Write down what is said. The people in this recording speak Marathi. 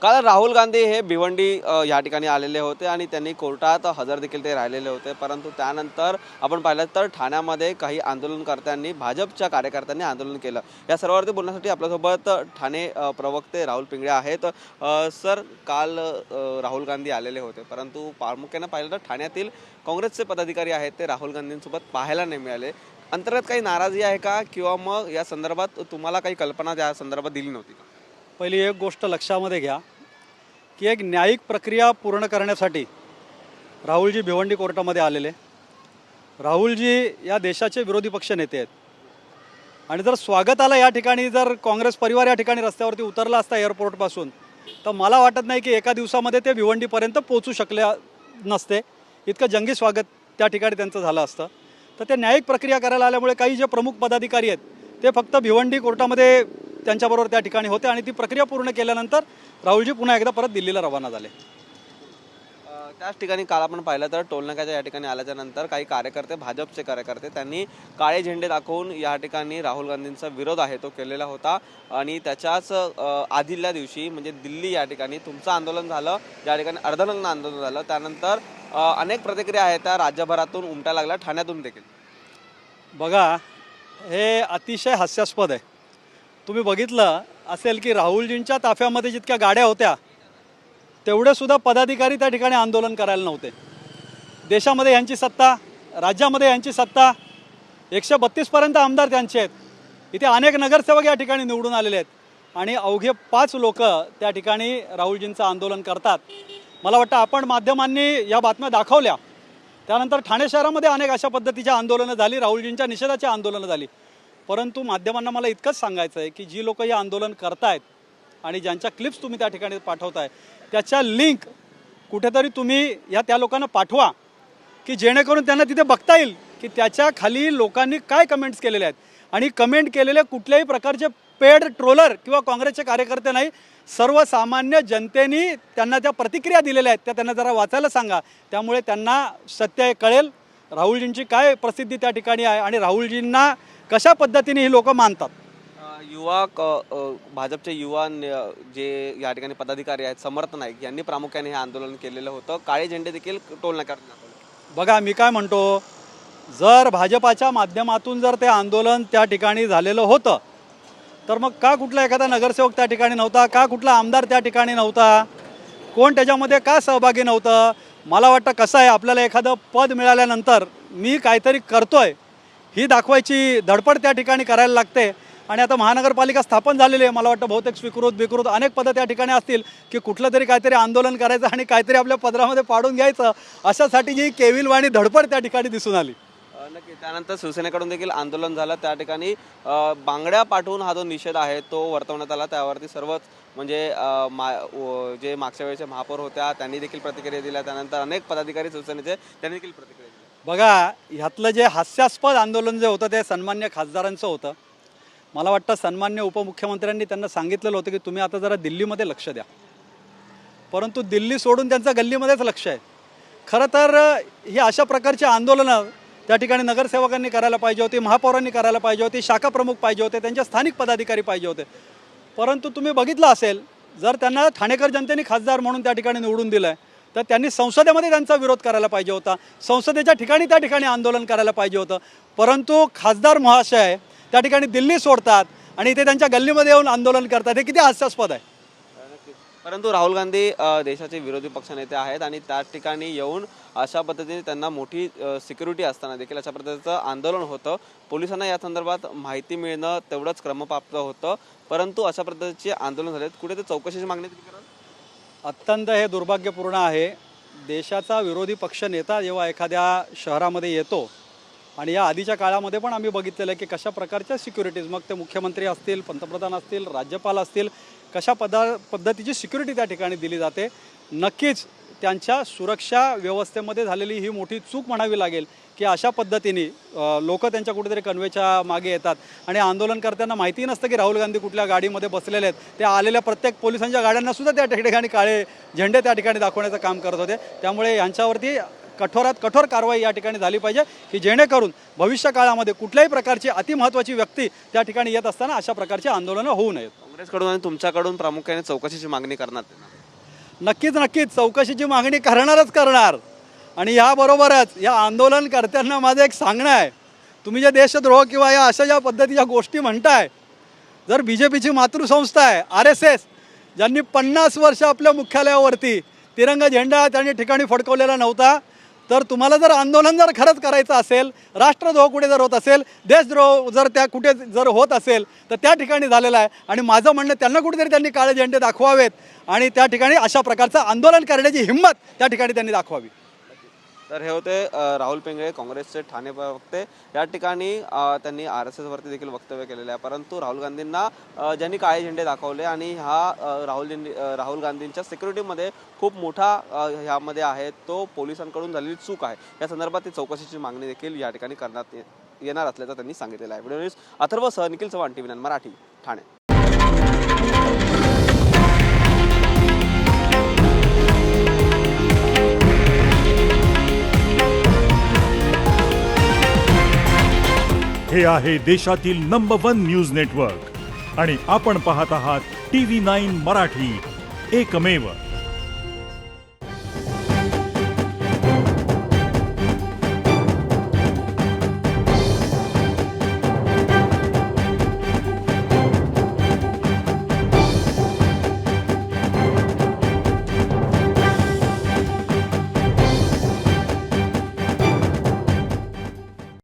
काल राहुल गांधी हे भिवंडी या ठिकाणी आलेले होते आणि त्यांनी कोर्टात हजर देखील ते राहिलेले होते। परंतु त्यानंतर आपण पाहिलं तर ठाण्यामध्ये काही आंदोलनकर्त्यांनी भाजपच्या कार्यकर्त्यांनी आंदोलन केलं। या सर्वांवरती बोलण्यासाठी आपल्यासोबत ठाणे प्रवक्ते राहुल पिंगळे आहेत। सर, काल राहुल गांधी आलेले होते, परंतु प्रामुख्याने पाहिलं तर ठाण्यातील काँग्रेसचे पदाधिकारी आहेत ते राहुल गांधींसोबत पाहायला नाही मिळाले। अंतर्गत काही नाराजी आहे का, किंवा मग या संदर्भात तुम्हाला काही कल्पना त्या संदर्भात दिली नव्हती का? पहिली एक गोष्ट लक्षामध्ये घ्या की एक न्यायिक प्रक्रिया पूर्ण करण्यासाठी राहुलजी भिवंडी कोर्टामध्ये आलेले। राहुलजी या देशाचे विरोधी पक्ष नेते आहेत आणि जर स्वागताला या ठिकाणी जर काँग्रेस परिवार या ठिकाणी रस्त्यावरती उतरला असता एअरपोर्टपासून, तर मला वाटत नाही की एका दिवसामध्ये ते भिवंडीपर्यंत पोहोचू शकले नसते। इतकं जंगी स्वागत त्या ठिकाणी त्यांचं झालं असतं। तर ते न्यायिक प्रक्रिया करायला आल्यामुळे काही जे प्रमुख पदाधिकारी आहेत ते फक्त भिवंडी कोर्टामध्ये त्यांच्याबरोबर त्या ठिकाणी होते आणि ती प्रक्रिया पूर्ण केल्यानंतर राहुलजी पुन्हा एकदा परत दिल्लीला रवाना झाले। त्याच ठिकाणी काल आपण पाहिलं तर टोलनाक्याच्या या ठिकाणी आल्याच्या नंतर काही कार्यकर्ते, भाजपचे कार्यकर्ते, त्यांनी काळे झेंडे दाखवून या ठिकाणी राहुल गांधींचा विरोध आहे तो केलेला होता। आणि त्याच्याच आधील्या दिवशी म्हणजे दिल्ली या ठिकाणी तुमचं आंदोलन झालं, ज्या ठिकाणी अर्धनग्न आंदोलन झालं, त्यानंतर अनेक प्रतिक्रिया आहेत त्या राज्यभरातून उमटा लागल्या, ठाण्यातून देखील। बघा, हे अतिशय हास्यास्पद आहे। तुम्ही बघितलं असेल की राहुलजींच्या ताफ्यामध्ये जितक्या गाड्या होत्या तेवढे सुद्धा पदाधिकारी त्या ठिकाणी आंदोलन करायला नव्हते। देशामध्ये यांची सत्ता, राज्यामध्ये यांची सत्ता, 132 पर्यंत आमदार त्यांचे आहेत। इथे अनेक नगरसेवक या ठिकाणी निवडून आलेले आहेत आणि अवघे 5 लोक त्या ठिकाणी राहुलजींचं आंदोलन करतात। मला वाटतं आपण माध्यमांनी या बातम्या दाखवल्या, त्यानंतर ठाणे शहरामध्ये अनेक अशा पद्धतीची आंदोलनं झाली, राहुलजींच्या निषेधाची आंदोलनं झाली। परंतु माध्यमांना मला इतकंच सांगायचं आहे की जी लोक हे आंदोलन करतायत आणि ज्यांच्या क्लिप्स तुम्ही त्या ठिकाणी पाठवताय त्याच्या लिंक कुठेतरी तुम्ही त्या लोकांना पाठवा की जेणेकरून त्यांना तिथे बघता येईल की त्याच्या खाली लोकांनी काय कमेंट्स केलेले आहेत। आणि कमेंट केलेले कुठल्याही प्रकारचे पेड ट्रोलर किंवा काँग्रेसचे कार्यकर्ते नाही, सर्वसामान्य जनतेने त्यांना त्या प्रतिक्रिया दिलेल्या आहेत, त्या त्यांना जरा वाचायला सांगा। त्यामुळे त्यांना सत्य कळेल, राहुलजींची काय प्रसिद्धी त्या ठिकाणी आहे आणि राहुलजींना कशा पद्धतीने ही लोक मानतात। युवा भाजपचे युवा जे या ठिकाणी पदाधिकारी आहेत, समर्थ नाईक यांनी प्रामुख्याने हे आंदोलन केलेलं होतं। काळे झेंडे देखील टोलनाक्यावर दाखवले। बघा, मी काय म्हणतो, जर भाजपाच्या माध्यमातून जर ते आंदोलन त्या ठिकाणी झालेलं होतं तर मग का कुठला एखादा नगरसेवक त्या ठिकाणी नव्हता, का कुठला आमदार त्या ठिकाणी नव्हता, कोण त्याच्यामध्ये का सहभागी नव्हतं? मला वाटतं कसं आहे, आपल्याला एखादं पद मिळाल्यानंतर मी काहीतरी करतोय ही दाखवायची धडपड त्या ठिकाणी करायला लागते। आणि आता महानगरपालिका स्थापन झालेली आहे, मला वाटतं बहुतेक स्वीकृत अनेक पदं त्या ठिकाणी असतील की कुठलं तरी काहीतरी आंदोलन करायचं आणि काहीतरी आपल्या पदरामध्ये पाडून घ्यायचं, अशासाठी जी केविलवाणी धडपड त्या ठिकाणी दिसून आली। नक्की, त्यानंतर शिवसेनेकडून देखील आंदोलन झालं, त्या ठिकाणी बांगड्या पाठवून हा जो निषेध आहे तो वर्तवण्यात आला। त्यावरती सर्वच म्हणजे जे मागच्या वेळेचे महापौर होत्या त्यांनी देखील प्रतिक्रिया दिल्या, त्यानंतर अनेक पदाधिकारी शिवसेनेचे त्यांनी देखील प्रतिक्रिया दिल्या। बघा, ह्यातलं जे हास्यास्पद आंदोलन जे होतं ते सन्मान्य खासदारांचं होतं। मला वाटतं सन्मान्य उपमुख्यमंत्र्यांनी त्यांना सांगितलेलं होतं की तुम्ही आता जरा दिल्लीमध्ये लक्ष द्या, परंतु दिल्ली सोडून त्यांचं गल्लीमध्येच लक्ष आहे। खरं तर ही अशा प्रकारची आंदोलनं त्या ठिकाणी नगरसेवकांनी करायला पाहिजे होती, महापौरांनी करायला पाहिजे होती, शाखा प्रमुख पाहिजे होते, त्यांच्या स्थानिक पदाधिकारी पाहिजे होते। परंतु तुम्ही बघितलं असेल, जर त्यांना ठाणेकर जनतेने खासदार म्हणून त्या ठिकाणी निवडून दिलं आहे तर त्यांनी संसदेमध्ये त्यांचा विरोध करायला पाहिजे होता, संसदेच्या ठिकाणी त्या ठिकाणी आंदोलन करायला पाहिजे होतं। परंतु खासदार महाशय त्या ठिकाणी दिल्ली सोडतात आणि इथे त्यांच्या गल्लीमध्ये येऊन आंदोलन करतात, हे किती हास्यास्पद आहे। परंतु राहुल गांधी देशाचे विरोधी पक्षनेते आहेत आणि त्या ठिकाणी येऊन अशा पद्धतीने त्यांना मोठी सिक्युरिटी असताना देखील अशा पद्धतीचं आंदोलन होतं। पोलिसांना या संदर्भात माहिती मिळणं तेवढंच क्रमप्राप्त होतं, परंतु अशा पद्धतीचे आंदोलन झाले, कुठे ते चौकशीची मागणी कराल? अत्यंत हे दुर्भाग्यपूर्ण आहे। देशाचा विरोधी पक्ष नेता जेव्हा एखाद्या शहरामध्ये येतो, आणि या आधीच्या काळामध्ये पण आम्ही बघितलेलं आहे की कशा प्रकारच्या सिक्युरिटीज, मग ते मुख्यमंत्री असतील, पंतप्रधान असतील, राज्यपाल असतील, कशा पद्धतीची सिक्युरिटी त्या ठिकाणी दिली जाते। नक्कीच त्यांच्या सुरक्षा व्यवस्थेमध्ये झालेली ही मोठी चूक म्हणावी लागेल की अशा पद्धतीने लोक त्यांच्या कुठेतरी कन्वेच्या मागे येतात आणि आंदोलनकर्त्यांना माहिती नसतं की राहुल गांधी कुठल्या गाडीमध्ये बसलेले आहेत। ते आलेल्या प्रत्येक पोलिसांच्या गाड्यांनासुद्धा त्या ठिकाणी काळे झेंडे त्या ठिकाणी दाखवण्याचं काम करत होते। त्यामुळे यांच्यावरती कठोरात कठोर कारवाई या ठिकाणी झाली पाहिजे की जेणेकरून भविष्य काळामध्ये कुठल्याही प्रकारची अतिमहत्त्वाची व्यक्ती त्या ठिकाणी येत असताना अशा प्रकारची आंदोलनं होऊ नयेत। काँग्रेसकडून आणि तुमच्याकडून प्रामुख्याने चौकशीची मागणी करण्यात येणार. नक्कीच चौकशीची मागणी करणार. आणि याबरोबरच या आंदोलनकर्त्यांना माझं एक सांगणं आहे, तुम्ही जे देशद्रोह किंवा या अशा ज्या पद्धतीच्या गोष्टी म्हणताय, जर BJPची मातृसंस्था आहे RSS, ज्यांनी 50 वर्ष आपल्या मुख्यालयावरती तिरंगा झेंडा त्यांनी ठिकाणी फडकवलेला नव्हता, तर तुम्हाला जर आंदोलन जर खरंच करायचं असेल, राष्ट्रद्रोह कुठे जर होत असेल, देशद्रोह जर त्या कुठे जर होत असेल तर त्या ठिकाणी झालेला आहे. आणि माझं म्हणणं त्यांना कुठेतरी त्यांनी काळे झेंडे दाखवावेत आणि त्या ठिकाणी अशा प्रकारचं आंदोलन करण्याची हिंमत त्या ठिकाणी त्यांनी दाखवावी. तर हे होते राहुल पिंगळे, काँग्रेसचे ठाणे प्रवक्ते. या ठिकाणी त्यांनी RSSवरती देखील वक्तव्य केलेलं आहे. परंतु राहुल गांधींना ज्यांनी काळे झेंडे दाखवले आणि हा राहुल गांधींच्या सिक्युरिटीमध्ये खूप मोठा ह्यामध्ये आहे, तो पोलिसांकडून झालेली चूक आहे. या संदर्भात ती चौकशीची मागणी देखील या ठिकाणी करण्यात येणार असल्याचं त्यांनी सांगितलेलं आहे. व्हिडिओ न्यूज अथर्व सह निखिल चव्हाण, TV9 मराठी, ठाणे. हे आहे देशातील नंबर 1 न्यूज नेटवर्क आणि आपण पाहत आहात TV9 मराठी, एकमेव.